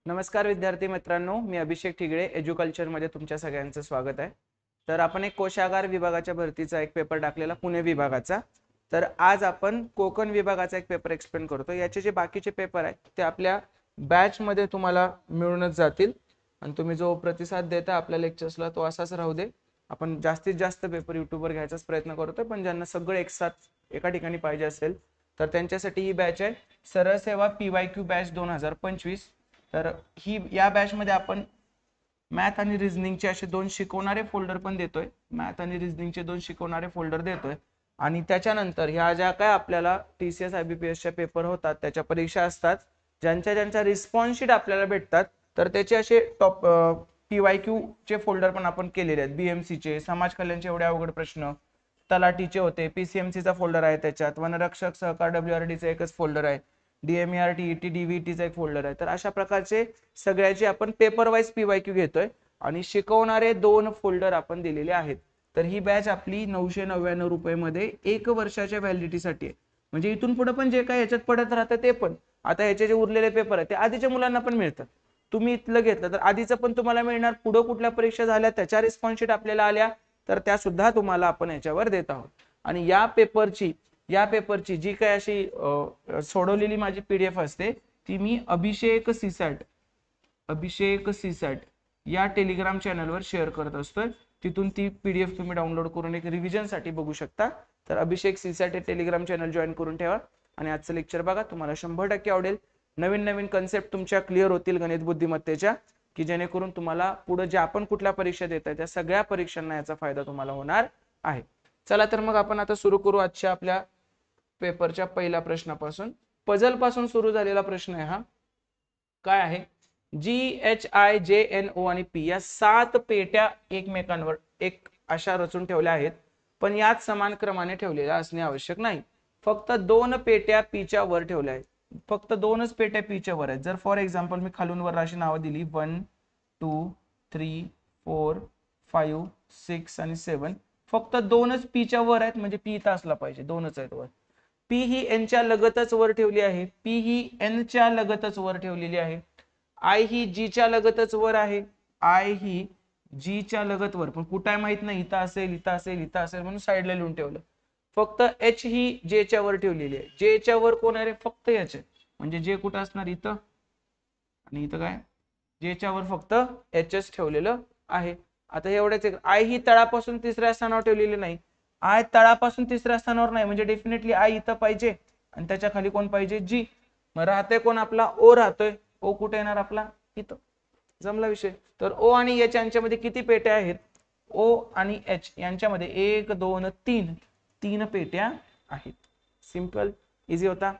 नमस्कार विद्यार्थी मित्रांनो, मी अभिषेक ठिगळे एज्युकल्चर मध्ये तुमच्या सगळ्यांचं स्वागत आहे। तर आपण एक कोशागार विभागाच्या भरतीचा एक पेपर टाकलेला पुणे विभागाचा। तर आज आपण कोकण विभागाचा एक पेपर एक्सप्लेन करतो। याचे जे बाकीचे पेपर आहेत ते आपल्या बॅच मध्ये तुम्हाला मिळूनच जातील आणि तुम्ही जो प्रतिसाद देता आपल्या लेक्चर्सला तो असाच राहू दे। आपण जास्तीत जास्त पेपर यूट्यूबवर घ्यायचाच प्रयत्न करतोय, पण ज्यांना सगळं एकसाथ एका ठिकाणी पाहिजे असेल तर त्यांच्यासाठी ही बॅच आहे सरळ सेवा PYQ बॅच 2025। तर ही या बॅच मध्ये आपण मॅथ आणि रिझनिंगचे असे दोन शिकवणारे फोल्डर पण देतोय। मॅथ आणि रिझनिंगचे दोन शिकवणारे फोल्डर देतोय आणि त्याच्यानंतर ह्या ज्या काय आपल्याला TCS IBPS चे पेपर होतात, त्याच्या परीक्षा असतात, ज्यांच्या रिस्पॉन्स शीट आपल्याला भेटतात, तर त्याचे असे टॉप PYQ चे फोल्डर पण आपण केलेले आहेत। BMC चे, समाज कल्याणचे एवढे अवघड प्रश्न, तलाठीचे होते, PCMC चा फोल्डर आहे, त्याच्यात वनरक्षक सहकार WRD चा एकच फोल्डर आहे, DMER TET DVT चा एक फोल्डर आहे। तर अशा प्रकारचे सगळ्याचे आपण पेपर वाइज PYQ घेतोय आणि शिकवणारे दोन फोल्डर आपण दिलेले आहेत। तर ही बॅच आपली 999 रुपये मध्ये एक वर्षाच्या व्हॅलिडिटीसाठी आहे। म्हणजे इथून पुढे पण जे काही याच्यात पडत राहतं ते पण आता ह्याचे जे उरलेले पेपर आहेत ते आधीच्या मुलांना पण मिळतात। तुम्ही इथलं घेतलं तर आधीचं पण तुम्हाला मिळणार, पुढे कुठल्या परीक्षा झाल्या त्याच्या रिस्पॉन्स शीट आपल्याला आल्या तर त्या सुद्धा तुम्हाला आपण याच्यावर देत आहोत। आणि या पेपरची जी काही अशी सोडवलेली माझी PDF असते ती मी अभिषेक सीसॅट या टेलिग्राम चॅनलवर शेअर करत असतोय। तिथून ती PDF तुम्ही डाउनलोड करून एक रिव्हिजन साठी बघू शकता। तर अभिषेक सीसॅट हे टेलिग्राम चॅनल जॉईन करून ठेवा आणि आजचं लेक्चर बघा, तुम्हाला 100% आवडेल। नवीन नवीन कन्सेप्ट तुमच्या क्लिअर होतील गणित बुद्धिमत्तेच्या, की जेणेकरून तुम्हाला पुढे जे आपण कुठल्या परीक्षा देताय त्या सगळ्या परीक्षांना याचा फायदा तुम्हाला होणार आहे। चला तर मग आपण आता सुरू करू आजच्या आपल्या पेपरच्या पहिल्या प्रश्नापासून। पझल पासून सुरू झालेला प्रश्न आहे हा। काय आहे? GHIJNO आणि P या 7 पेट्या एकमेकांवर एक अशा रचून ठेवल्या आहेत, पण यात समान क्रमाने ठेवलेल्या असणे आवश्यक नाही। फक्त 2 पेट्या P च्या वर ठेवल्या आहेत, फक्त 2च पेट्या P च्या वर आहेत। जर फॉर एक्झाम्पल मी खालून वर अशी नावं दिली 1 2 3 4 5 6 आणि 7, फक्त 2च P च्या वर आहेत, म्हणजे P इथं असला पाहिजे, 2च आहेत वर। P ही N च्या लगतच वर ठेवली आहे, P ही N च्या लगतच वर ठेवलेली आहे, I ही G च्या लगतच वर आहे, I ही G च्या लगत वर, पण कुठे आहे माहित नाही, इथं असेल इथं असेल इथं असेल म्हणून साईडला लिहून ठेवलं। फक्त H ही J च्या वर ठेवलेली आहे, J च्या वर कोण आहे रे? फक्त H आहे, म्हणजे J कुठं असणार? इथं। आणि इथं काय? J च्या वर फक्त Hच ठेवलेलं आहे। आता एवढेच, I ही तळापासून तिसऱ्या स्थानावर ठेवलेली नाही, I तळापासून तिसऱ्या स्थानावर नाही, म्हणजे डेफिनेटली I इथं पाहिजे आणि त्याच्या खाली कोण पाहिजे? G। मग राहते कोण आपला? O राहतोय। O कुठे येणार आपला? इथं। जमला विषय। तर O आणि H यांच्यामध्ये किती पेट्या आहेत? O आणि H यांच्यामध्ये 1 2 3 3 पेट्या आहेत। सिंपल, इझी होता।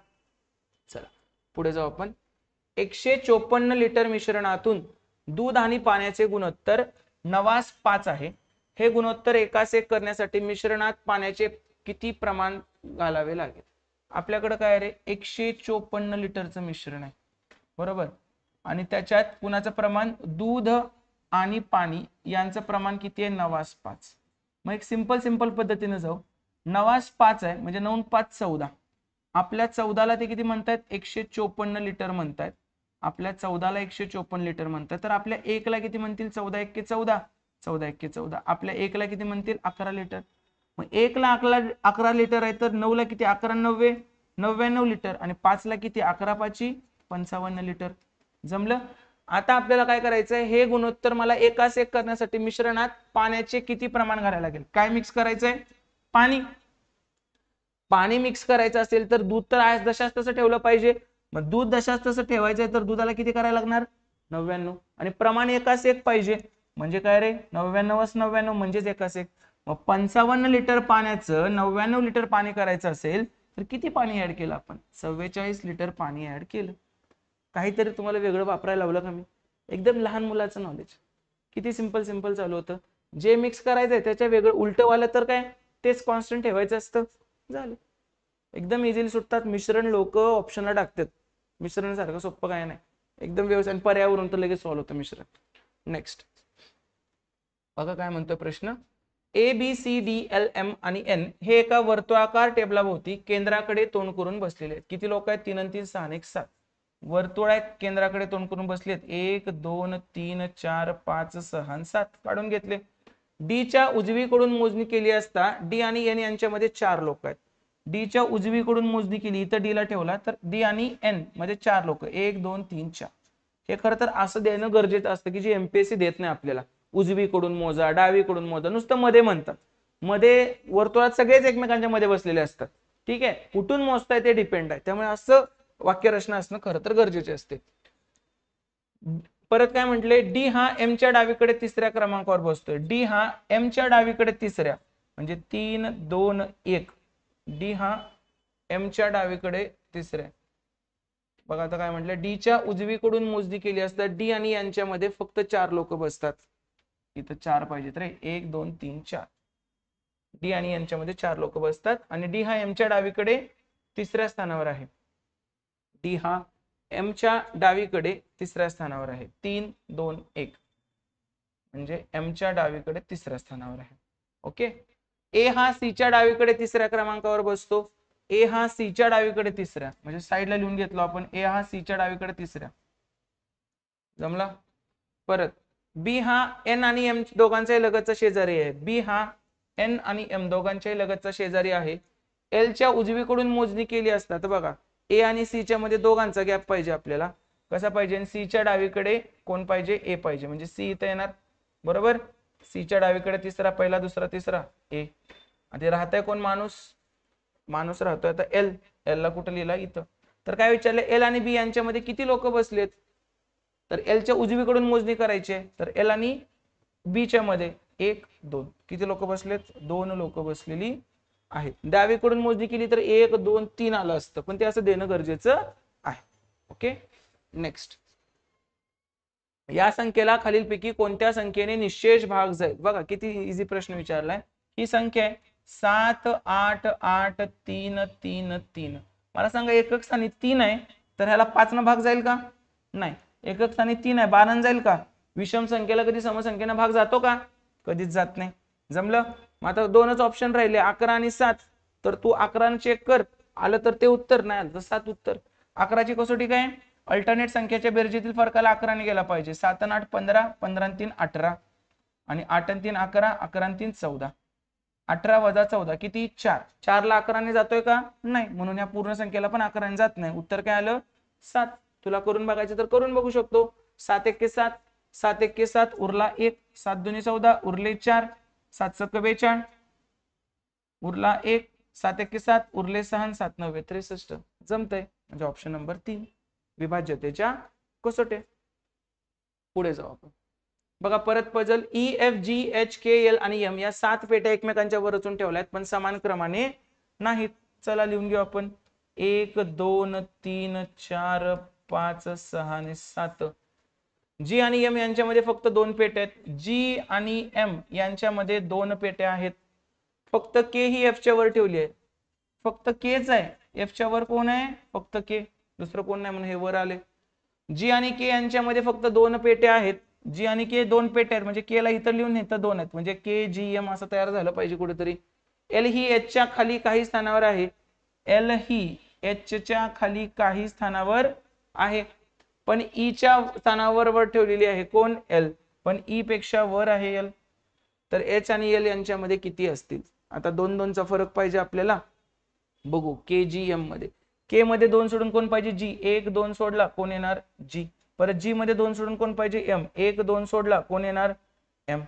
चला पुढे जाऊ आपण। 154 लिटर मिश्रणातून दूध आणि पाण्याचे गुणोत्तर 9:5 आहे। हे गुणोत्तर एकास एक करण्यासाठी मिश्रणात पाण्याचे किती प्रमाण घालावे लागेल? आपल्याकडे काय रे? 154 लिटरचं मिश्रण आहे, बरोबर, आणि त्याच्यात कुणाचं प्रमाण? दूध आणि पाणी यांचं प्रमाण किती आहे? 9:5। मग एक सिंपल पद्धतीने जाऊ। 9:5 आहे म्हणजे 9 5 14, आपल्या 14ला ते किती म्हणतात? 154 लिटर म्हणतात। आपल्या 14ला 154 लिटर म्हणतात, तर आपल्या 1 ला किती म्हणतील? 14 1 14, 14 1 14। आपल्या 1 ला किती म्हणतील? 11 लिटर। मग 1 ला 11 लिटर आहे, तर 9 ला किती? 11 9 99 लिटर, आणि 5 ला किती? 11 5 55 लिटर। जमलं? आता आपल्याला काय करायचंय? हे गुणोत्तर मला एकास एक करण्यासाठी मिश्रणात पाण्याचे किती प्रमाण घालायला लागेल? काय मिक्स करायचंय? पाणी। पाणी मिक्स करायचं असेल तर दूध तर आहे जशाच तसं ठेवलं पाहिजे। मग दूध जशाच तसं ठेवायचंय तर दुधाला किती करायला लागणार? 99, आणि प्रमाण एकास एक पाहिजे, म्हणजे काय रे? 99 म्हणजेच एकास एक। मग 55 लिटर पाण्याचं 99 लिटर पाणी करायचं असेल तर किती पाणी ऍड केलं आपण? 44 लिटर पाणी ऍड केलं। काहीतरी तुम्हाला वेगळं वापरायला लावलं का मी? एकदम लहान मुलाचं नॉलेज, किती सिंपल चालू होतं। जे मिक्स करायचंय त्याच्या वेगळं उलट वाला तर काय तेच कॉन्स्टंट ठेवायचं असतं, झालं। एकदम इझिली सुटतात मिश्रण, लोक ऑप्शनला टाकतात। मिश्रण सारखं सोपं काय नाही, एकदम व्यवस्थित, पर्यावरण तर लगेच सॉल्व्ह होतं मिश्रण। नेक्स्ट बघा काय म्हणतोय प्रश्न। ABCDLM आणि N हे एका वर्तुळाकार टेबलाभोवती केंद्राकडे तोंड करून बसलेले आहेत। किती लोक आहेत? 3 आणि 3 6 आणि 1 7। वर्तुळ आहेत केंद्राकडे तोंड करून बसलेत 1 2 3 4 5 6 आणि 7 काढून घेतले. डी च्या उजवीकडून मोजणी केली असता डी आणि एन यांच्यामध्ये 4 लोक आहेत. डी च्या उजवीकडून मोजणी केली इथं डी ला ठेवला तर डी आणि एन मध्ये 4 लोक 1 2 3 4. हे खरं तर असं देणं गरजेचं असतं की जे एमपीएससी देत नाही आपल्याला. उजवीकडून मोजा डावीकडून मोजा नुसतं मध्ये म्हणतात. मध्ये वर्तुळात सगळेच एकमेकांच्या मध्ये बसलेले असतात. ठीक आहे, कुठून मोजताय ते डिपेंड आहे. त्यामुळे असं वाक्यरचना असणं खरं तर गरजेचे असते. परत काय म्हटले, डी हा एम च्या डावीकडे तिसऱ्या क्रमांकावर बसतोय. डी हा एम च्या डावीकडे तिसऱ्या म्हणजे 3 2 1. डी हा एम च्या डावीकडे तिसऱ्या. बघा आता काय म्हटलं, डी च्या उजवीकडून मोजणी केली असता डी आणि यांच्यामध्ये फक्त 4 लोक बसतात. इथं 4 पाहिजेत रे, 1 2 3 4. डी आणि यांच्यामध्ये 4 लोक बसतात आणि डी हा एम च्या डावीकडे तिसऱ्या स्थानावर आहे. डी हा एम च्या डावीकडे तिसऱ्या स्थानावर आहे. 3 2 1 म्हणजे एम च्या डावीकडे तिसऱ्या स्थानावर आहे. ओके. ए हा सी च्या डावीकडे तिसऱ्या क्रमांकावर बसतो. ए हा सी च्या डावीकडे तिसऱ्या म्हणजे साईडला लिहून घेतलो आपण. ए हा सी च्या डावीकडे तिसऱ्या. जमला. परत बी हा एन आणि एम दोघांचाही लगतचा शेजारी आहे. बी हा एन आणि एम दोघांच्याही लगतचा शेजारी आहे. एल च्या उजवीकडून मोजणी केली असता तर बघा ए आणि सी च्या मध्ये दोघांचा गॅप पाहिजे आपल्याला. कसा पाहिजे, सी च्या डावीकडे कोण पाहिजे, ए पाहिजे. म्हणजे सी इथं येणार बरोबर. सी च्या डावीकडे तिसरा, पहिला दुसरा तिसरा ए. आणि राहतंय कोण, माणूस राहतोय. आता एल, एल ला कुठं लिहिला इथं. तर काय विचारलं, एल आणि बी यांच्यामध्ये किती लोक बसलेत. तर एल च्या उजवीकडून मोजणी करायची आहे. तर एल आणि बी च्या मध्ये 1 2 किती लोक बसलेत, 2 लोक बसलेली आहेत. डावीकडून मोजणी केली तर 1 2 3 आलं असतं, पण ते असं देणं गरजेचं आहे. ओके. नेक्स्ट, या संख्येला खालीलपैकी कोणत्या संख्येने निशेष भाग जाईल. बघा किती इझी प्रश्न विचारलाय. ही संख्या आहे 7 8 8 3 3 3. मला सांगा एकक स्थानी 3 आहे तर ह्याला 5 न भाग जाईल का, नाही. एकक स्थानी 3 आहे 12 जाईल का. विषम संख्येला कधी समसंख्येने भाग जातो का, कधीच जात नाही. जमलं. मग आता दोनच ऑप्शन राहिले 11 आणि 7. तर तू 11 चेक कर, आलं तर ते उत्तर, नाही आलं तर 7 उत्तर. 11ची कसोटी काय, अल्टरनेट संख्येच्या बेरजेतील फरकाला 11 ने गेला पाहिजे. 7 आणि 8 15, 15 आणि 3 18 आणि 8 आणि 3 11, 11 आणि 3 14. 18 वजा 14 किती, 4. 4 ला 11 ने जातोय का, नाही. म्हणून या पूर्ण संख्येला पण 11 ने जात नाही. उत्तर काय आलं, 7. तुला करून बघायचं तर करून बघू शकतो. 7 1 7, 7 1 7 उरला 1, 7 2 14 उरले 4, 7 7 42 उरला 1, 7 1 7 उरले 6, 7 9 63. जमतंय. म्हणजे ऑप्शन नंबर 3 विभाज्यतेच्या कसोट्या. पुढे जाऊ आपण. बघा परत puzzle, E F G H K L आणि एम या 7 पेट्या एकमेकांच्या वर रचून ठेवल्यात पण समान क्रमाने नाहीत. चला लिहून घेऊ आपण. 1 2 3 4 5 6 आणि 7. जी आणि एम यांच्यामध्ये फक्त 2 पेट्या आहेत. जी आणि एम यांच्यामध्ये 2 पेट्या आहेत. फक्त के ही एफ च्या वर ठेवली आहे. फक्त केच आहे, एफ च्या वर कोण आहे, फक्त के, दुसरं कोण नाही म्हणून हे वर आले. जी आणि के यांच्यामध्ये फक्त 2 पेट्या आहेत. जी आणि के 2 पेट्या आहेत म्हणजे के ला इथं लिहून इथं 2 आहेत म्हणजे के जी एम असं तयार झालं पाहिजे कुठेतरी. एल ही एच च्या खाली काही स्थानावर आहे. एल ही एच च्या खाली काही स्थानावर आहे पण ई च्या स्थानावर वर ठेवलेली आहे कोण, एल. पण ई पेक्षा वर आहे एल. तर एच आणि एल यांच्यामध्ये किती असतील. आता 2 2 चा फरक पाहिजे आपल्याला. बघू के जी एम मध्ये, के मध्ये 2 सोडून कोण पाहिजे, जी. 1 2 सोडला कोण येणार, जी. परत जी मध्ये 2 सोडून कोण पाहिजे, एम. 1 2 सोडला कोण येणार, एम.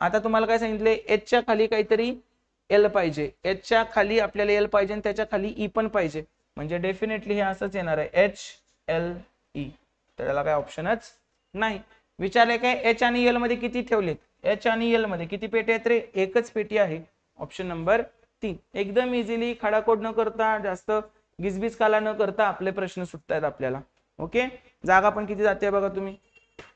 आता तुम्हाला काय सांगितले, एच च्या खाली काहीतरी एल पाहिजे. एच च्या खाली आपल्याला एल पाहिजे आणि त्याच्या खाली ई पण पाहिजे. म्हणजे डेफिनेटली हे असंच येणार आहे, एच एल ई. त्याला काय ऑप्शनच नाही. विचारले काय, एच आणि एल मध्ये किती ठेवलेत. एच आणि एल मध्ये किती पेटी आहेत रे, एकच पेटी आहे. Option number 3. एकदम इझिली खडाखोड न करता, जास्त गिजबिज काला न करता आपले प्रश्न सुटतायत आपल्याला. ओके. जागा पण किती जाते बघा तुम्ही.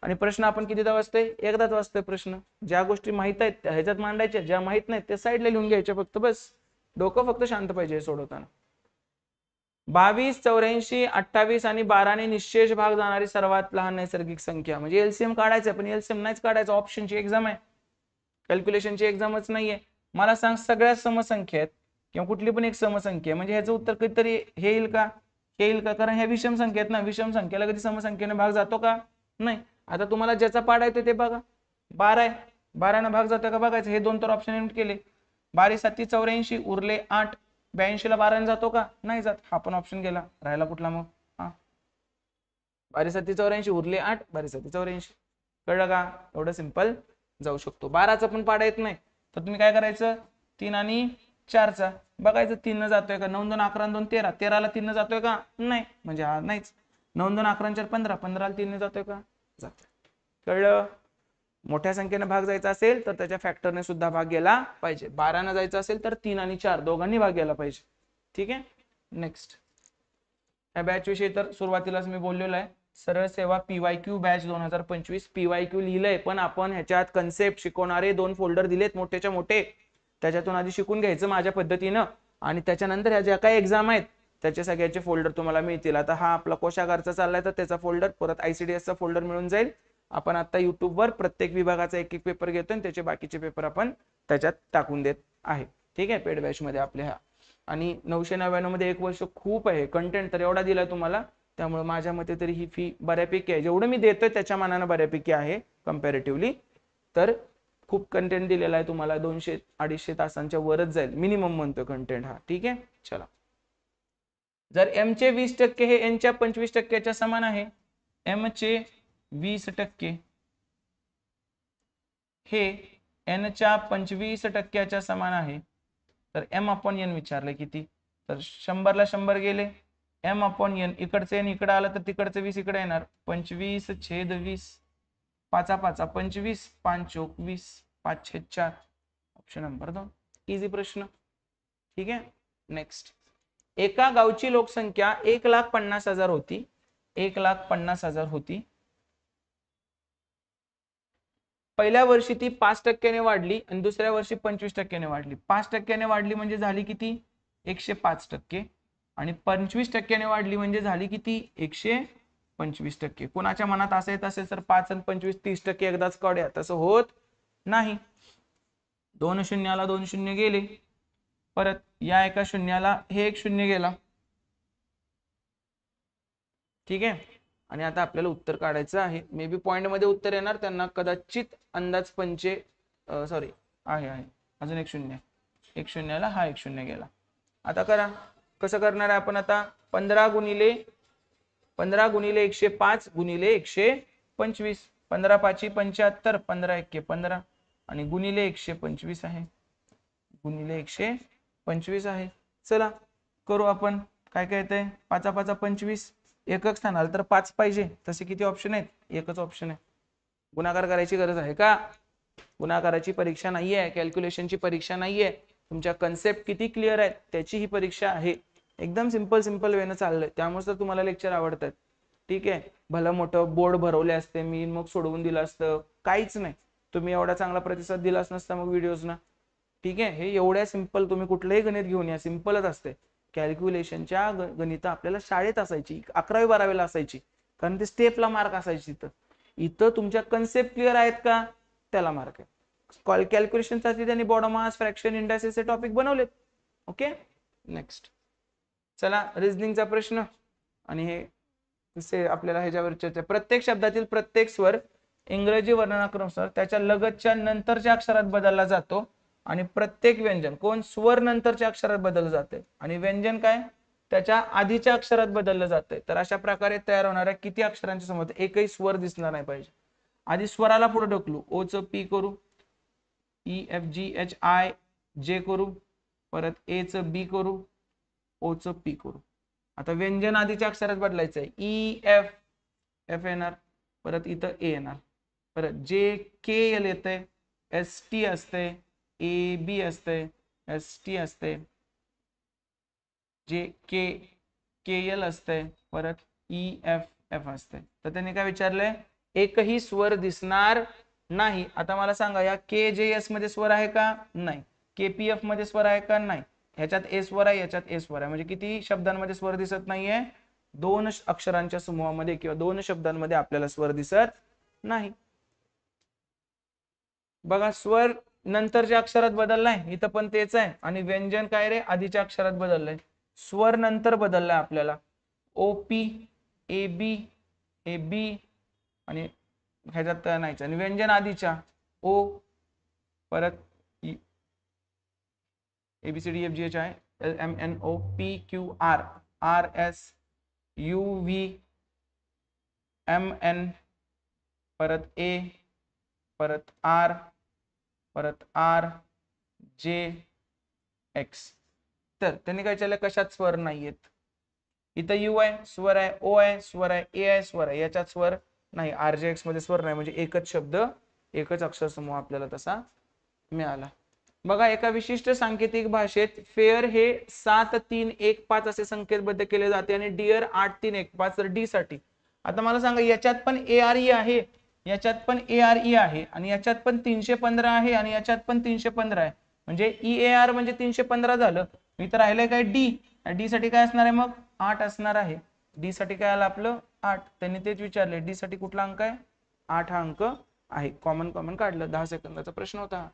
आणि प्रश्न आपण कितीदा वाचतोय, एकदाच वाचतोय प्रश्न. ज्या गोष्टी माहित आहेत त्या ह्याच्यात मांडायच्या, ज्या माहित नाहीत त्या साईडला लिहून घ्यायच्या फक्त, बस. डोकं फक्त शांत पाहिजे सोडवताना. 22 84 28 आणि 12 ने निशेष भाग जाणारी सर्वात लहान नैसर्गिक संख्या. म्हणजे एलसीएम काढायचं पण एलसीएम नाहीच काढायचं, ऑप्शनची एक्झाम आहे, कॅल्क्युलेशनची एक्झामच नाहीये. मला सांग सगळ्या समसंख्या आहेत किंवा कुठली पण एक समसंख्या म्हणजे ह्याचं उत्तर कधीतरी हे येईल का, येईल का, कारण ह्या विषम संख्या आहेत ना, विषम संख्येला कधी समसंख्येने भाग जातो का, नाही. आता तुम्हाला ज्याचा पाडा येतो ते बघा, 12 आहे, 12 भाग जातो का बघायचं, हे दोन तर ऑप्शन इन्क्लूड केले. 12 7 84 उरले 8, 82 ला 12 जातो का, नाही जात, हा पण ऑप्शन गेला, राहिला कुठला मग, हा 12 7 84 उरले 8, 12 7 84. कळलं का, एवढं सिंपल जाऊ शकतो. 12चा पण पाडा येत नाही तर तुम्ही काय करायचं, 3 आणि 4चा बघायचं, 3 न जातोय का, 9 2 11 2 13, 13ला 3 न जातोय का, नाही, म्हणजे हा नाहीच. 9 2 11 4 15, 15ला 3 न जातोय का, जातोय. कळलं. मोठ्या संख्येने भाग जायचा असेल तर त्याच्या फॅक्टरने सुद्धा भाग गेला पाहिजे. 12 न जायचं असेल तर 3 आणि 4 दोघांनी भाग गेला पाहिजे. ठीक आहे. नेक्स्ट, या बॅच विषयी तर सुरुवातीलाच मी बोललेलो आहे, सरळ सेवा PYQ बॅच 2025. PYQ लिहिलंय, पण आपण ह्याच्यात कन्सेप्ट शिकवणारे 2 फोल्डर दिलेत मोठेच्या मोठे, त्याच्यातून आधी शिकून घ्यायचं माझ्या पद्धतीनं, आणि त्याच्यानंतर ह्या ज्या काही एक्झाम आहेत त्याचे सगळ्याचे फोल्डर तुम्हाला मिळतील. आता हा आपला कोशागारचा चाललाय तर त्याचा फोल्डर, परत ICDS चा फोल्डर मिळून जाईल. आपण आता युट्यूबवर प्रत्येक विभागाचा एक एक पेपर घेतो आणि त्याचे बाकीचे पेपर आपण त्याच्यात टाकून देत आहे. ठीक आहे, पेड बॅच मध्ये आपल्या ह्या. आणि 999 मध्ये 1 वर्ष खूप आहे, कंटेंट तर एवढा दिलाय तुम्हाला, त्यामुळे माझ्या मते तरी ही फी बऱ्यापैकी आहे, जेवढं मी देतोय त्याच्या मानानं बऱ्यापैकी आहे कम्पॅरेटिव्हली. तर खूप कंटेंट दिलेला आहे तुम्हाला, 200-250 तासांच्या वरच जाईल मिनिमम म्हणतो कंटेंट हा. ठीक आहे, चला. जर M चे 20% हे N च्या 25%च्या समान आहे, M चे 20% हे N च्या 25%च्या समान आहे, तर M/N विचारलं किती, तर 100 ला 100 गेले, M/N इकडचे N इकडे आलं तर तिकडचे 20 इकडे येणार, 25/20, 5 5 25, 5 चोक 20, 5/4, ऑप्शन नंबर 2. इझी प्रश्न. ठीक आहे. नेक्स्ट, एका गावची लोकसंख्या 1,50,000 होती, 1,50,000 होती. पहिल्या वर्षी ती 5% वाढली आणि दुसऱ्या वर्षी 25% वाढली. 5% वाढली म्हणजे झाली किती, 105%, आणि 25% वाढली म्हणजे झाली किती, 125%. कोणाच्या मनात असं येत असेल तर 5 आणि 25 30% एकदाच काढूया, तसं होत नाही. 2 शून्याला 2 शून्य गेले, परत या एका शून्याला हे एक शून्य गेला. ठीक आहे. आणि आता आपल्याला उत्तर काढायचं आहे. मे बी पॉइंट मध्ये उत्तर येणार, त्यांना कदाचित अंदाज पंचे सॉरी आहे अजून एक शून्य, एक शून्याला हा एक शून्य गेला. आता करा, कसं करणार आहे आपण आता, 15 गुणिले 105 गुणिले 125, 15 5 75, 15 1 15, आणि गुणिले 125 आहे, गुणिले 125 आहे. चला करू आपण, काय काय येतंय, 5 5 25, एकक स्थान आलं तर 5 पाहिजे, तसे किती ऑप्शन आहेत, एकच ऑप्शन आहे. गुणाकार करायची गरज आहे का, गुणाकाराची परीक्षा नाहीये, कॅल्क्युलेशनची परीक्षा नाहीये, तुमच्या कन्सेप्ट किती क्लिअर आहेत त्याची ही परीक्षा आहे. एकदम सिंपल वेनं चाललंय, त्यामुळे तर तुम्हाला लेक्चर आवडतात. ठीक आहे, भलं मोठं बोर्ड भरवले असते मी, मग सोडवून दिलं असतं, काहीच नाही, तुम्ही एवढा चांगला प्रतिसाद दिलाच नसता मग व्हिडिओजना. ठीक आहे, हे एवढ्या सिंपल, तुम्ही कुठलंही गणित घेऊन या, सिंपलच असते. कॅल्क्युलेशनच्या गणित आपल्याला शाळेत असायची, 11वी 12वीला असायची, कारण ते स्टेपला मार्क असायची. इथं तुमच्या कन्सेप्ट क्लिअर आहेत का त्याला मार्क आहे. कॅल्क्युलेशनसाठी त्यांनी BODMAS, fraction, indices topic बनवलेत. ओके. नेक्स्ट, चला रिझनिंगचा प्रश्न, आणि हे आपल्याला ह्याच्यावर चर्चा. प्रत्येक शब्दातील प्रत्येक स्वर इंग्रजी वर्णनानुसार त्याच्या लगतच्या नंतरच्या अक्षरात बदलला जातो, आणि प्रत्येक व्यंजन कोण स्वर नंतरच्या अक्षरात बदललं जाते, आणि व्यंजन काय त्याच्या आधीच्या अक्षरात बदललं जाते. तर अशा प्रकारे तयार होणाऱ्या किती अक्षरांच्या समोर एकही स्वर दिसणार नाही पाहिजे. आधी स्वराला पुढे ढकलू, ओ च पी करू, EFGHIJ करू, परत ए च बी करू, ओ च पी करू. आता व्यंजन आधीच्या अक्षरात बदलायचं आहे, EF एफ येणार, परत इथं ए येणार, परत JKL येते, ST असते, AB असते, ST असते, KL असते, परत EFF असते. तर त्यांनी काय विचारलंय, एकही स्वर दिसणार नाही. आता मला सांगा, या KJS मध्ये स्वर आहे का, नाही. KPF मध्ये स्वर आहे का, नाही. ह्याच्यात ए स्वर आहे, ह्याच्यात ए स्वर आहे, म्हणजे किती शब्दांमध्ये स्वर दिसत नाहीये, 2 अक्षरांच्या समूहामध्ये किंवा 2 शब्दांमध्ये आपल्याला स्वर दिसत नाही. बघा, स्वर नंतरच्या अक्षरात बदललाय, इथं पण तेच आहे, आणि व्यंजन काय रे आधीच्या अक्षरात बदललंय, स्वर नंतर बदललाय आपल्याला. O P A B A B आणि ह्याच्यात नाहीच आणि व्यंजन आधीच्या ओ परत ABCD FGH आहे LMNO PQR RS UV MN परत A परत R परत R J X. तर त्यांनी काय केलं कशात स्वर नाहीयेत. इथं U आहे स्वर आहे O आहे स्वर आहे A आहे स्वर आहे याच्यात स्वर नाही RJX मध्ये स्वर नाही म्हणजे एकच शब्द एकच अक्षर समूह आपल्याला तसा मिळाला. बघा एका विशिष्ट सांकेतिक भाषेत फेअर हे 7-3-1-5 असे संकेतबद्ध केले जाते आणि डिअर 8-3-1-5 तर डी साठी. आता मला सांगा याच्यात पण ARE आहे याच्यात पण ARE आहे आणि याच्यात पण 315 आहे आणि याच्यात पण 315 आहे म्हणजे EAR म्हणजे 315 झालं. इथं राहिलंय काय डी डी साठी काय असणार आहे मग 8 असणार आहे. डी साठी काय आलं आपलं 8. त्यांनी तेच विचारले डी साठी कुठला अंक आहे 8 हा अंक आहे. कॉमन काढलं 10 सेकंदाचा प्रश्न होता.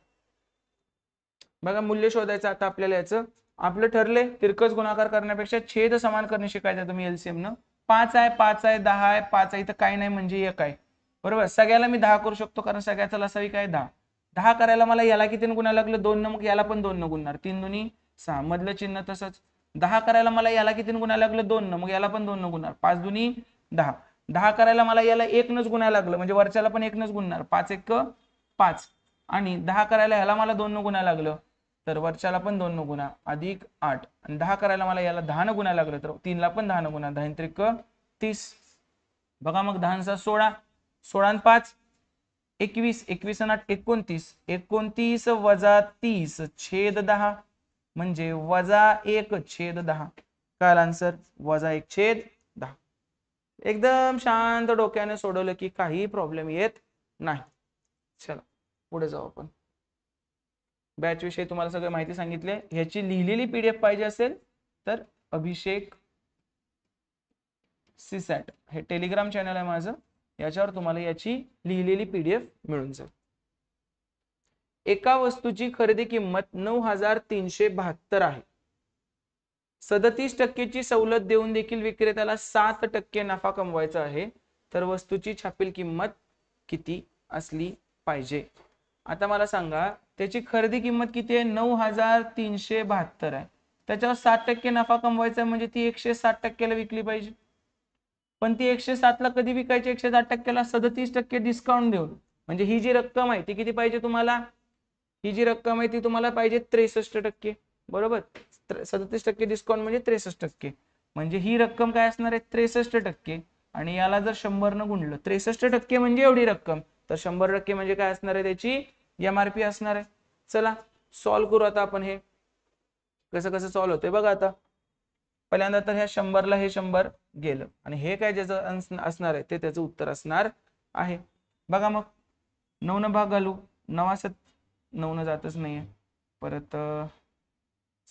बघा मूल्य शोधायचं आता आपल्याला याचं आपलं ठरले तिरकस गुणाकार करण्यापेक्षा छेद समान करणे शिकायचं तुम्ही LCM न 5 आहे 5 आहे 10 आहे 5 आहे इथं काय नाही म्हणजे 1 आहे बरोबर. सगळ्याला मी 10 करू शकतो कारण सगळ्याचा लसावी काय 10. 10 करायला मला याला किती गुणायला लागलं 2 न मग याला पण 2 न गुणणार 3 दुनी 6 मधलं चिन्ह तसंच. 10 करायला मला याला किती गुणायला लागलं 2 न मग याला पण 2 न गुणणार 5 दुनी 10. 10 करायला मला याला 1 नच गुणायला लागलं म्हणजे वरच्याला पण 1 नच गुणणार 5 1 5 आणि 10 करायला ह्याला मला 2 न गुणायला लागलं तर वरच्याला पण 2 न गुणा अधिक 8 आणि 10 करायला मला याला 10 न गुणायला लागलं तर 3 ला पण 10 न गुणा 10 त्रिक 30. बघा मग 10 16 16 आणि 5 21 21 आणि 8 29 29 वजा 30 छेद 10 म्हणजे वजा 1 छेद 10 काय आन्सर वजा 1 छेद 10. एकदम शांत डोक्याने सोडवलं की काही प्रॉब्लेम येत नाही. चला पुढे जाऊ आपण. बॅच विषयी तुम्हाला सगळं माहिती सांगितले. ह्याची लिहिलेली PDF पाहिजे असेल तर अभिषेक सीसॅट हे टेलिग्राम चॅनल आहे माझं याच्यावर तुम्हाला याची लिहिलेली PDF मिळून जाईल. एका वस्तूची खरेदी किंमत 9372 आहे. 37% सवलत देऊन देखील विक्रेत्याला 7% नफा कमवायचा आहे तर वस्तूची छापील किंमत किती असली पाहिजे. आता मला सांगा त्याची खरेदी किंमत किती आहे 9372 आहे त्याच्यावर 7% नफा कमवायचा म्हणजे ती 107% ला विकली पाहिजे. पण ती 107 ला कधी विकायची 107% ला 37% डिस्काउंट देऊन म्हणजे ही जी रक्कम आहे ती किती पाहिजे तुम्हाला ही जी रक्कम आहे ती तुम्हाला पाहिजे 63% बरोबर. 37% डिस्काउंट म्हणजे 63% म्हणजे ही रक्कम काय असणार आहे 63% आणि याला जर 100 न गुणलं 63% म्हणजे एवढी रक्कम तर 100% म्हणजे काय असणार आहे त्याची MRP असणार आहे. चला सॉल्व करू आता आपण हे कसं कसं सॉल्व होतंय बघा. आता पहिल्यांदा तर ह्या 100 ला हे 100 गेलं आणि हे काय ज्याचं असणार आहे ते त्याचं उत्तर असणार आहे. बघा मग 9 न भाग घालू 9 9 न जातच नाहीये परत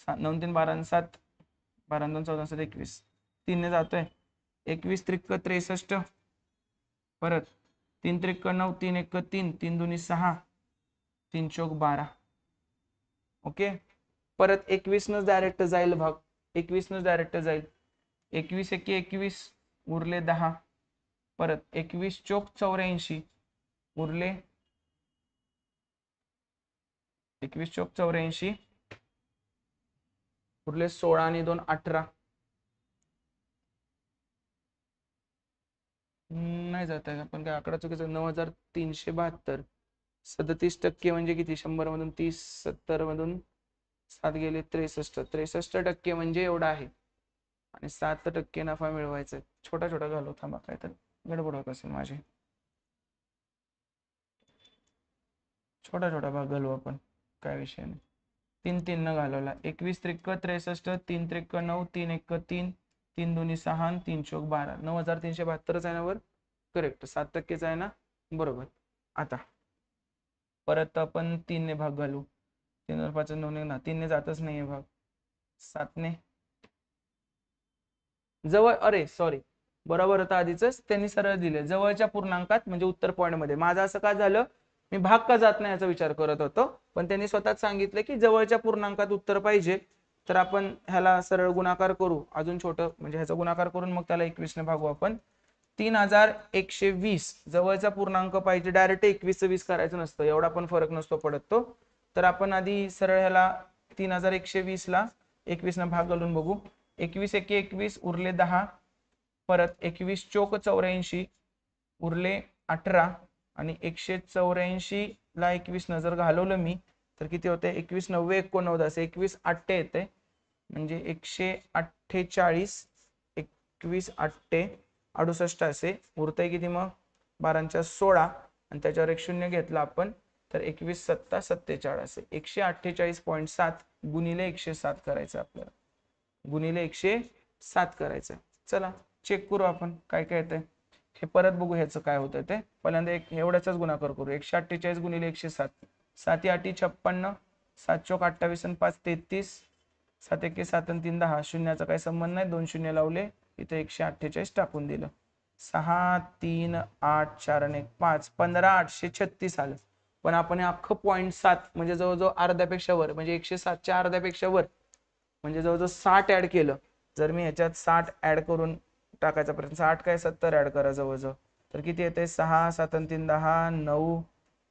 9 3 12 7 12 2 14 7 21 3 ने जातोय 21 त्रिक 63 परत 3 त्रिक 9 3 1 3 3 2 6 3 चौक 12 ओके. परत 21 न डायरेक्ट जाईल भाग 21 न डायरेक्ट जाईल 21 1 21 उरले 10 परत 21 चौक 84 उरले 21 चौक 84 उरले 16 आणि 2 18 नाही जात आहे पण काय आकडा चुकीचा 9372 37% म्हणजे किती 100 मधून 30 70 मधून 7 गेले 63% म्हणजे एवढा आहे आणि 7% नफा मिळवायचा. छोटा छोटा घालू थांबा काय तर गडबड होत असेल माझी. छोटा छोटा भाग घालू आपण काय विषय नाही. 3 3 न घालवला 21 त्रिक 63 3 त्रिक 9 3 1 3 3 2 6 3 चौक 12 9372 आहे ना वर करेक्ट 7% आहे ना बरोबर. आता परत आपण 3 ने भाग घालू 3 वर 5 9 ना 3 ने जातच नाहीये भाग 7 ने जवळ अरे सॉरी बरोबर होता आधीच त्यांनी सरळ दिले जवळच्या पूर्णांकात म्हणजे उत्तर पॉइंट मध्ये. माझं असं का झालं मी भाग का जात नाही याचा विचार करत होतो पण त्यांनी स्वतःच सांगितलं की जवळच्या पूर्णांकात उत्तर पाहिजे तर आपण ह्याला सरळ गुणाकार करू, अजून छोटं म्हणजे ह्याचा गुणाकार करून मग त्याला 21 ने भागू आपण. 3120 जवळचा पूर्णांक पाहिजे, डायरेक्ट 21 20 करायचं नसतं, एवढा पण फरक नसतो पडत तो. तर आपण आधी सरळ ह्याला 3120 ला 21 ने भाग घालून बघू. 21 एके 21 उरले 10, परत 21 चोक 84 उरले 18 आणि 184 ला 21 न जर घालवलं मी तर किती होते, 21 9 89 21 8 येते, म्हणजे 148 21 8 68 असे उरतंय किती मग 12 16 आणि त्याच्यावर एक शून्य घेतला आपण तर 21 7 47 असे 148.7 गुणिले 107 करायचं आपल्याला, गुणिले 107 करायचं. चला चेक करू आपण काय काय येतंय, हे परत बघू ह्याचं काय होतं ते. पहिल्यांदा एक एवढ्याचाच गुणाकार करू, 148 गुणिले 107, 7 8 56, 7 चौक 28 आणि 5 33, 7 1 7 आणि 3 10, शून्याचा काही संबंध नाही, 2 शून्य लावले इथे 148 टाकून दिलं. 6 3 8 4 आणि 1 5 15836 आलं. पण आपण हे अख्खं 0.7 म्हणजे जवळजवळ अर्ध्यापेक्षा वर, म्हणजे 107च्या अर्ध्यापेक्षा वर म्हणजे जवळजवळ 60 ऍड केलं. जर मी ह्याच्यात 60 ऍड करून टाकायचा प्रयत्न, 60 काय 70 ऍड करा जवळजवळ, तर किती येते 6 7 आणि 3 10 9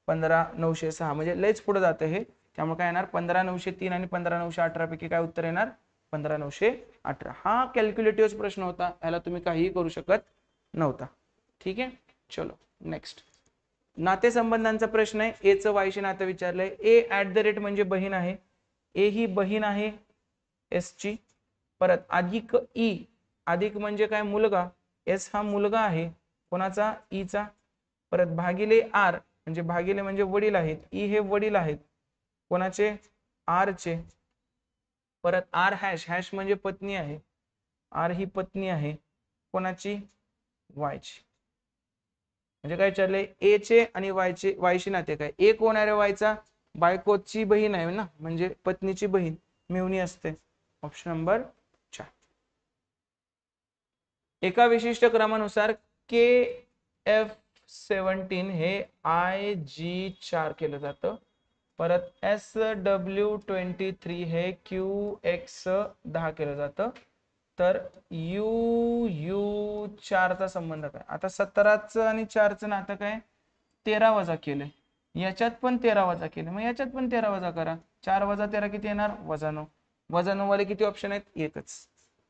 15 906, म्हणजे लयच पुढे जाते हे. त्यामुळे काय येणार 15903 आणि 15918 पैकी काय उत्तर येणार 15918. हा कॅल्क्युलेटिव्ह प्रश्न होता, याला तुम्ही काहीही करू शकत नव्हता. ठीक आहे, चलो नेक्स्ट. नातेसंबंधांचा प्रश्न आहे. ए चं वायशी नातं विचारलंय. ए ऍट द रेट म्हणजे बहीण आहे, ए ही बहीण आहे एस ची. परत अधिक ई, अधिक म्हणजे काय मुलगा, एस हा मुलगा आहे कोणाचा ईचा. परत भागिले आर म्हणजे भागिले म्हणजे वडील आहेत, ई हे वडील आहेत कोणाचे आर चे. परत आर हॅश, हॅश म्हणजे पत्नी आहे, आर ही पत्नी आहे कोणाची वायची. म्हणजे काय विचारले ए चे आणि वायचे, वायशी नाते काय. ए कोण आहे रे वायचा, बायकोची बहीण आहे ना, म्हणजे पत्नीची बहीण मेवणी असते. Option number 4. एका विशिष्ट क्रमानुसार के एफ 17 हे IG4 केलं जातं. परत SW23 हे QX10 केलं जातं. तर U4 चा संबंध काय. आता 17चं आणि 4चं नातं काय 13 वजा केलंय, याच्यात पण 13 वजा केले, मग याच्यात पण 13 वजा करा. 4 वजा 13 किती येणार -9. -9 वाले किती ऑप्शन आहेत, एकच.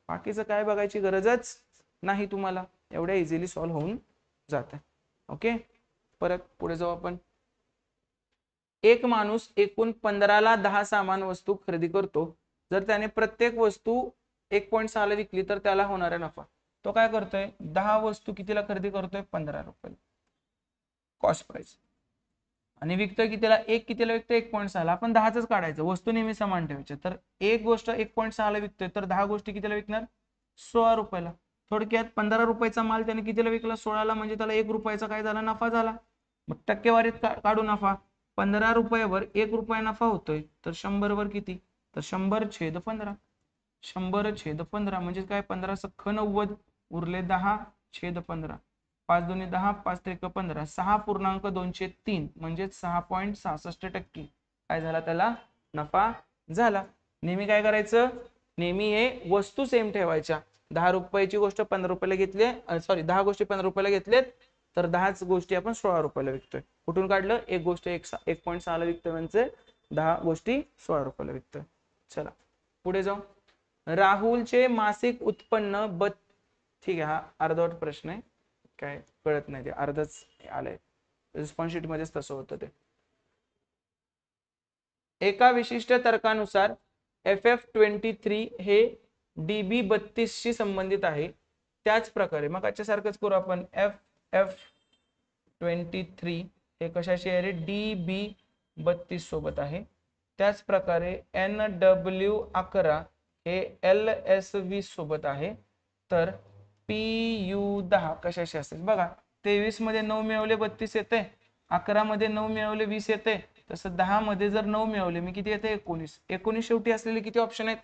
बाकीचं काय बघायची गरजच नाही तुम्हाला, एवढ्या इझिली सॉल्व्ह होऊन जात. ओके, परत पुढे जाऊ आपण. एक माणूस एकूण 15 ला 10 सामान वस्तू खरेदी करतो. जर त्याने प्रत्येक वस्तू 1.6 ला विकली तर त्याला होणारा नफा. तो काय करतोय 10 वस्तू कितीला खरेदी करतोय 15 रुपये कॉस्ट प्राइस, आणि विकतोय कितीला, एक कितीला विकतोय 1.6 ला. आपण 10च काढायचं, वस्तू नेहमी समान ठेवायच्या. तर एक गोष्ट 1.6 ला विकतोय तर 10 गोष्टी कितीला विकणार 16 रुपयाला. थोडक्यात 15 रुपयाचा माल त्याने कितीला विकला 16 ला, म्हणजे त्याला 1 रुपयाचा काय झाला नफा झाला. मग टक्केवारीत काढू नफा. 15 रुपयावर 1 रुपया नफा होतोय, तर 100 वर किती, तर 100/15. 100/15 म्हणजे काय 15 सख्ख 90 उरले 10/15. 5 दुनी 10, 5 त्रिक 15, 6.203 म्हणजे 6.66% काय झाला त्याला नफा झाला. नेहमी काय करायचं, नेहमी हे वस्तू सेम ठेवायच्या. 10 रुपयाची गोष्ट 15 रुपयाला घेतली, सॉरी 10 गोष्टी 15 रुपयाला घेतलेत तर 10च गोष्टी आपण 16 रुपयाला विकतोय. कुठून काढलं, एक गोष्ट 1.6 ला विकतोय म्हणजे 10 गोष्टी 16 रुपयाला विकतोय. चला पुढे जाऊ. राहुलचे मासिक उत्पन्न ठीक आहे, हा अर्धवट प्रश्न आहे, काय कळत नाही ते, अर्धच आलंय. रिस्पॉन्स शीट मध्येच तसं होतं ते. एका विशिष्ट तर्कानुसार FF23 हे DB32 शी संबंधित आहे. त्याच प्रकारे मग सारखंच करू आपण, FF23 हे कशाशी आहे रे, DB32 सोबत आहे. त्याच प्रकारे NW11 हे LS20 सोबत आहे. तर PU10 कशाशी असेल बघा. 23 मध्ये 9 मिळवले 32 येते, 11 मध्ये 9 मिळवले 20 येते, तसं 10 मध्ये जर 9 मिळवले मी किती येते 19. 19 शेवटी असलेले किती ऑप्शन आहेत,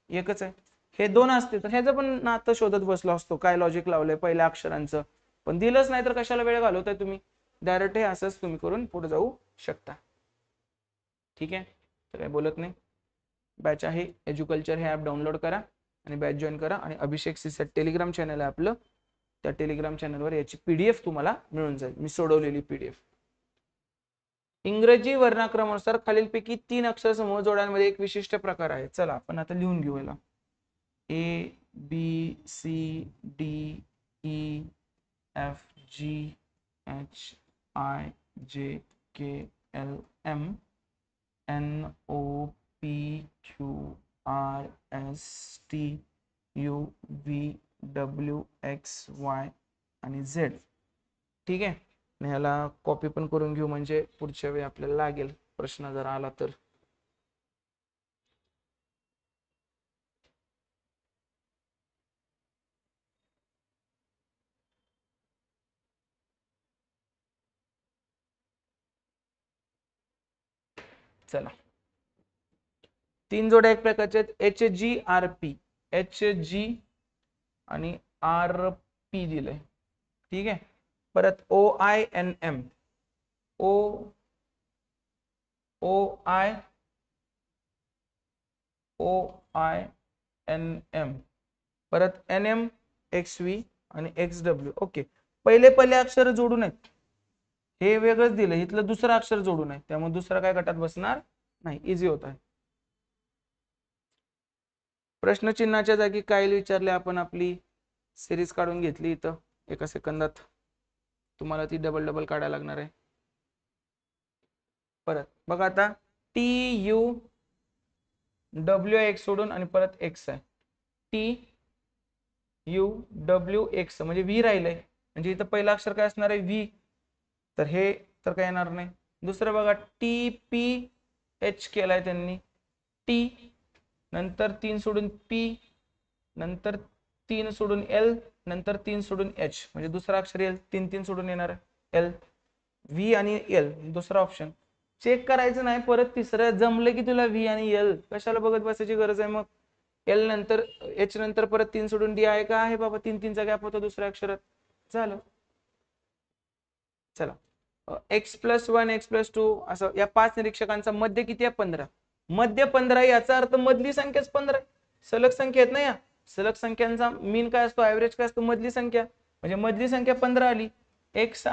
एकच आहे. हे दोन असते तर ह्याचं पण नातं शोधत बसलो असतो, काय लॉजिक लावलंय पहिल्या अक्षरांचं, पण दिलंच नाही तर कशाला वेळ घालवताय तुम्ही. डायरेक्ट हे असंच तुम्ही करून पुढे जाऊ शकता. ठीक आहे, तर काय बोलत नाही. बॅच आहे एज्युकल्चर हे ॲप डाउनलोड करा आणि बॅच जॉईन करा. आणि अभिषेक सीसेट टेलिग्राम चॅनल आहे आपलं, त्या टेलिग्राम चॅनलवर याची PDF तुम्हाला मिळून जाईल, मी सोडवलेली PDF. इंग्रजी वर्णाक्रमानुसार खालीलपैकी 3 अक्षर समूह जोड्यांमध्ये एक विशिष्ट प्रकार आहे. चला आपण आता लिहून घेऊ याला. ABCDEFGHIJKLMNOPQRSTUVWXY आणि Z. ठीक आहे. ह्याला कॉपी पण करून घेऊ म्हणजे पुढच्या वेळी आपल्याला लागेल प्रश्न जर आला तर. चला 3 जोड्या एक प्रकारचे आहेत. HGRP, HG आणि RP दिलंय. ठीक आहे. परत OINM, OINM, परत NM, XV आणि XW. ओके, पहिले अक्षर जोडून आहेत, हे वेगळंच दिलं, इथलं दुसरं अक्षर जोडून आहे, त्यामुळे दुसरं काय गटात बसणार नाही, इझी होत आहे. प्रश्नचिन्हाच्या जागी काय विचारले आपण आपली सिरीज काढून घेतली इथं एका सेकंदात. तुम्हाला ती डबल काढायला लागणार आहे. परत बघा आता TUWX सोडून आणि परत X आहे. TUWX म्हणजे V राहिलंय, म्हणजे इथं पहिलं अक्षर काय असणार आहे V, तर हे तर काय येणार नाही. दुसरं बघा TPH केलाय त्यांनी, T नंतर 3 सोडून P नंतर 3 सोडून L नंतर 3 सोडून H, म्हणजे दुसरा अक्षर L, 3 सोडून येणार L. V आणि L दुसरा ऑप्शन चेक करायचं नाही, परत तिसरं जमलं की तुला V आणि L कशाला बघत बसायची गरज आहे. मग L नंतर H नंतर परत 3 सोडून D आहे का, आहे बाबा, 3चा गॅप होता दुसऱ्या अक्षरात, झालं. चला X+1 X+2 असं या 5 निरीक्षकांचा मध्य किती आहे 15. मध्य 15 याचा अर्थ मधली संख्याच 15. सलग संख्या आहेत ना या, सलग संख्यांचा मीन काय असतो, ऍव्हरेज काय असतो, मधली संख्या, म्हणजे मधली संख्या 15 आली. X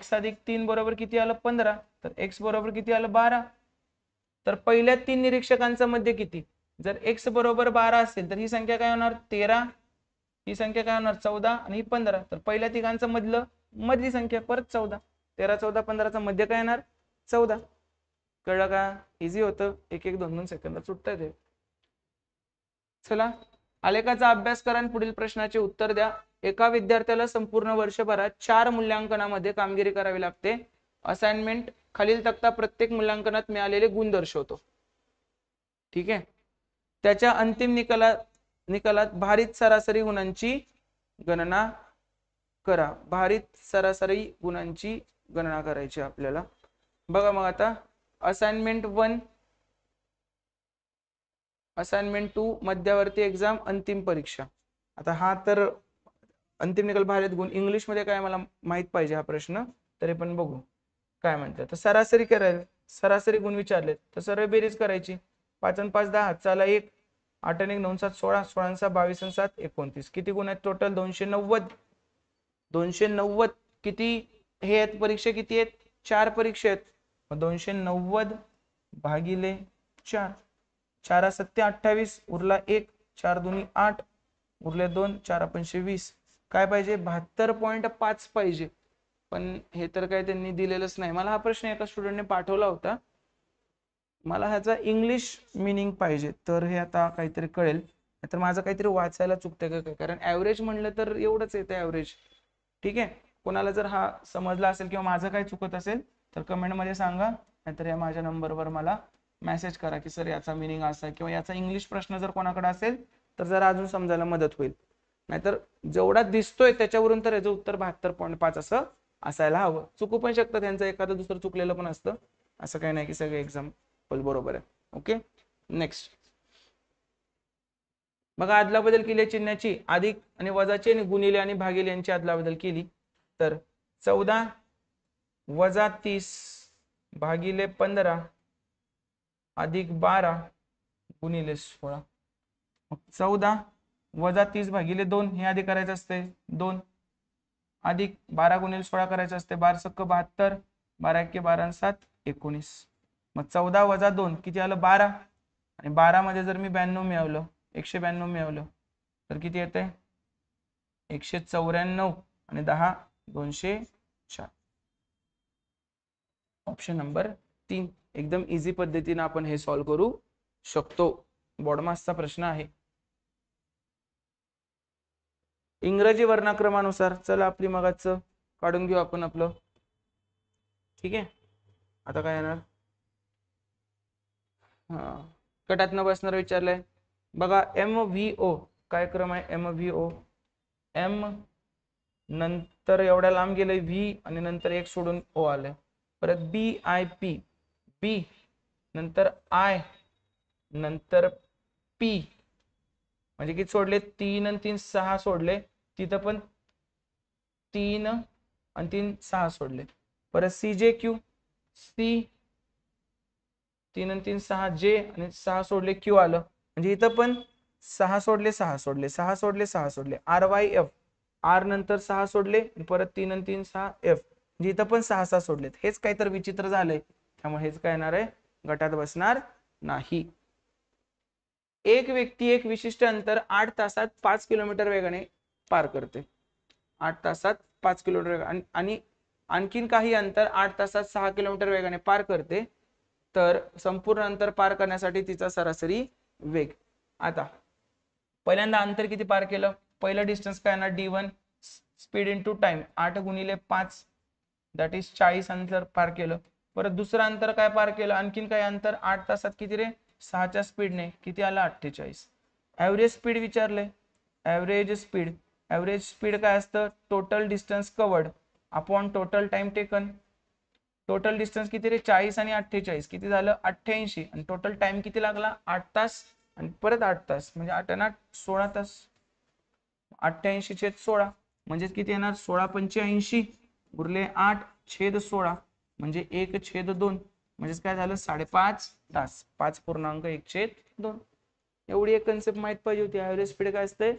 अधिक 3 बरोबर किती आलं 15, तर X बरोबर किती आलं 12. तर पहिल्या 3 निरीक्षकांचा मध्य किती, जर X बरोबर 12 असेल तर ही संख्या काय होणार 13, ही संख्या काय होणार 14 आणि ही 15. तर पहिल्या तिघांचं मधली संख्या परत 14, 13 14 15चा मध्य काय येणार 14. कळलं का, इझी होतं, 1-1 2-2 सेकंदात सुटतंय ते. चला आलेखाचा अभ्यास करा आणि पुढील प्रश्नाचे उत्तर द्या. एका विद्यार्थ्याला संपूर्ण वर्षभरात 4 मूल्यांकनामध्ये कामगिरी करावी लागते. असाइनमेंट खालील तक्ता प्रत्येक मूल्यांकनात मिळालेले गुण दर्शवतो. ठीक आहे. त्याच्या अंतिम निकालात भारित सरासरी गुणांची गणना करा. भारित सरासरी गुणांची गणना करायची आपल्याला. बघा मग आता असाइनमेंट 1, असाइनमेंट 2 मध्यवर्ती एक्झाम अंतिम परीक्षा. आता हा तर अंतिम निकाल भारित गुण इंग्लिश मध्ये काय मला माहित पाहिजे हा प्रश्न, तरी पण बघू काय म्हणतात. तर सरासरी करायला, सरासरी गुण विचारले तर सरळ बेरीज करायची. 5 आणि 5 10, चला 1, 8 आणि 9 7 16, 16 आणि 6 22 आणि 7 29. किती गुण आहेत टोटल 290. 290 किती हे आहेत परीक्षा, किती आहेत 4 परीक्षा आहेत, मग 290 भागिले 4, 4 7 28, उरला 1, 4 2 8, उरले 2, 4 5 20. काय पाहिजे 72.5 पाहिजे. पण हे तर काय त्यांनी दिलेलंच नाही. मला हा प्रश्न एका स्टुडंटने पाठवला होता, मला ह्याचा इंग्लिश मीनिंग पाहिजे, तर हे आता काहीतरी कळेल, नाहीतर माझं काहीतरी वाचायला चुकतंय का काय, कारण ऍव्हरेज म्हणलं तर एवढंच येतं ऍव्हरेज. ठीक आहे. कोणाला जर हा समजला असेल किंवा माझं काही चुकत असेल तर कमेंट मध्ये सांगा, नाहीतर या माझ्या नंबरवर मला मेसेज करा की सर याचा मीनिंग असा आहे, किंवा याचा इंग्लिश प्रश्न जर कोणाकडे असेल तर जरा अजून समजायला मदत होईल. नाहीतर जेवढा दिसतोय त्याच्यावरून तर याचं उत्तर 72.5 असं असायला हवं. चुकू पण शकतं, त्यांचं एखादं दुसरं चुकलेलं पण असतं, असं काही नाही की सगळे एक्झाम्पल बरोबर आहे. ओके, नेक्स्ट बघा अदलाबदल केली चिन्हाची, अधिक आणि वजाची आणि गुणिले आणि भागिले यांची अदलाबदल केली. तर 14 - 30 भागिले 15 अधिक 12 गुणिले 16, मग 14 वजा 30 भागिले 2 हे आधी करायचं असते 2, अधिक 12 गुणिले 16 करायचं असते 12 सक्क 72, 12 एक्के 12 आणि 7 19, मग 14 वजा 2 किती आलं 12, आणि 12 मध्ये जर मी 92 मिळवलं 192 मिळवलं तर किती येते 194 आणि 10 204. ऑप्शन नंबर 3 एकदम इझी पद्धतीने आपण हे सॉल्व्ह करू शकतो. बॉडमासचा प्रश्न आहे. इंग्रजी वर्णक्रमानुसार चला आपली मगाचं काढून घेऊ आपण आपलं. ठीक आहे, आता काय येणार कटात न बसणार विचारलंय बघा. MVO काय क्रम आहे MVO, M नंतर एवढ्या लांब गेलंय V आणि नंतर एक सोडून O आलंय, परत BIP B नंतर I नंतर P म्हणजे किती सोडले 3 आणि 3 6 सोडले, तिथं पण 3 आणि 3 6 सोडले, परत CJQ C 3 आणि 3 6 J आणि 6 सोडले Q आलं, म्हणजे इथं पण 6 सोडले 6 सोडले 6 सोडले 6 सोडले, RYF R नंतर 6 सोडले परत 3 आणि 3 6 F म्हणजे इथं पण 6 6 सोडलेत. हेच काहीतरी विचित्र झालंय, त्यामुळे हेच काय येणार आहे गटात बसणार नाही. एक व्यक्ती एक विशिष्ट अंतर 8 तासात 5 किलोमीटर वेगाने पार करते. 8 तासात 5 किलोमीटर आणि आणखीन काही अंतर 8 तासात 6 किलोमीटर वेगाने पार करते, तर संपूर्ण अंतर पार करण्यासाठी तिचा सरासरी वेग. आता पहिल्यांदा अंतर किती पार केलं, पहिलं डिस्टन्स काय येणार D1 स्पीड इंटू टाइम 8 गुणिले 5 दॅट इज 40 अंतर पार केलं. परत दुसरं अंतर काय पार केलं, आणखीन काय अंतर 8 तासात किती रे 6च्या स्पीडने किती आला 48. ऍव्हरेज स्पीड विचारले, ऍव्हरेज स्पीड काय असतं total distance covered upon total time taken. Total distance किती रे 40 आणि 48 किती झालं 88 आणि टोटल टाइम किती लागला 8 तास आणि परत 8 तास म्हणजे 8 आणि 8 16 तास. 88/16 म्हणजे किती येणार 16/85 उरले 8/16 म्हणजे 1/2 म्हणजे काय झालं 5.5 तास 5.1/2. एवढी एक कन्सेप्ट माहित पाहिजे होती. ऍव्हरेज स्पीड काय असते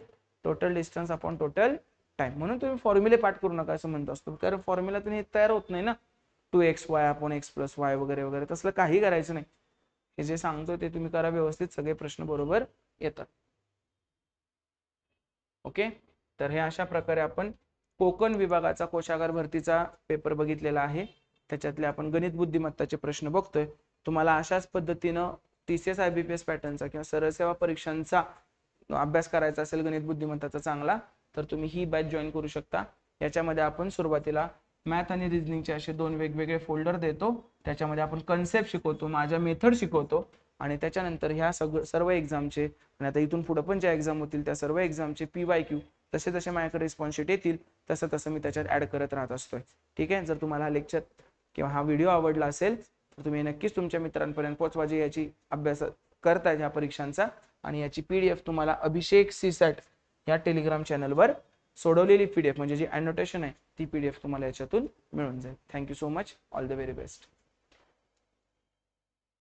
total distance upon total time. म्हणून तुम्ही फॉर्म्युले पाठ करू नका असं म्हणत असतो, कारण फॉर्म्युलातून हे तयार होत नाही ना 2xy अपॉन x + y वगैरे वगैरे तसलं काही करायचं नाही. हे जे सांगतो ते तुम्ही करा व्यवस्थित, सगळे प्रश्न बरोबर येतात. ओके, तर हे अशा प्रकारे आपण कोकण विभागाचा कोशागार भरतीचा पेपर बघितलेला आहे. त्याच्यातले आपण गणित बुद्धिमत्ताचे प्रश्न बघतोय. तुम्हाला अशाच पद्धतीनं TCS IBPS पॅटर्नचा किंवा सरळ सेवा परीक्षांचा अभ्यास करायचा असेल गणित बुद्धिमत्ताचा चांगला, तर तुम्ही ही बॅच जॉईन करू शकता. याच्यामध्ये आपण सुरुवातीला मॅथ आणि रिझनिंगचे असे 2 वेगवेगळे फोल्डर देतो. त्याच्यामध्ये आपण कन्सेप्ट शिकवतो, माझ्या मेथड शिकवतो आणि त्याच्यानंतर ह्या सर्व एक्झामचे आणि आता इथून पुढे पण ज्या एक्झाम होतील त्या सर्व एक्झामचे PYQ जसे जसे माझ्याकडे रिस्पॉन्स शीट येतील तसं तसं मी त्याच्यात ऍड करत राहत असतोय. ठीक आहे, जर तुम्हाला हा लेक्चर किंवा हा व्हिडिओ आवडला असेल तर तुम्ही नक्कीच तुमच्या मित्रांपर्यंत पोहोचवा जे याची अभ्यास करतायत ह्या परीक्षांचा, आणि याची PDF तुम्हाला अभिषेक CSAT या टेलिग्राम चॅनलवर सोडवलेली PDF म्हणजे जी अनोटेशन आहे ती PDF तुम्हाला याच्यातून मिळून जाईल. Thank you so much, all the very best.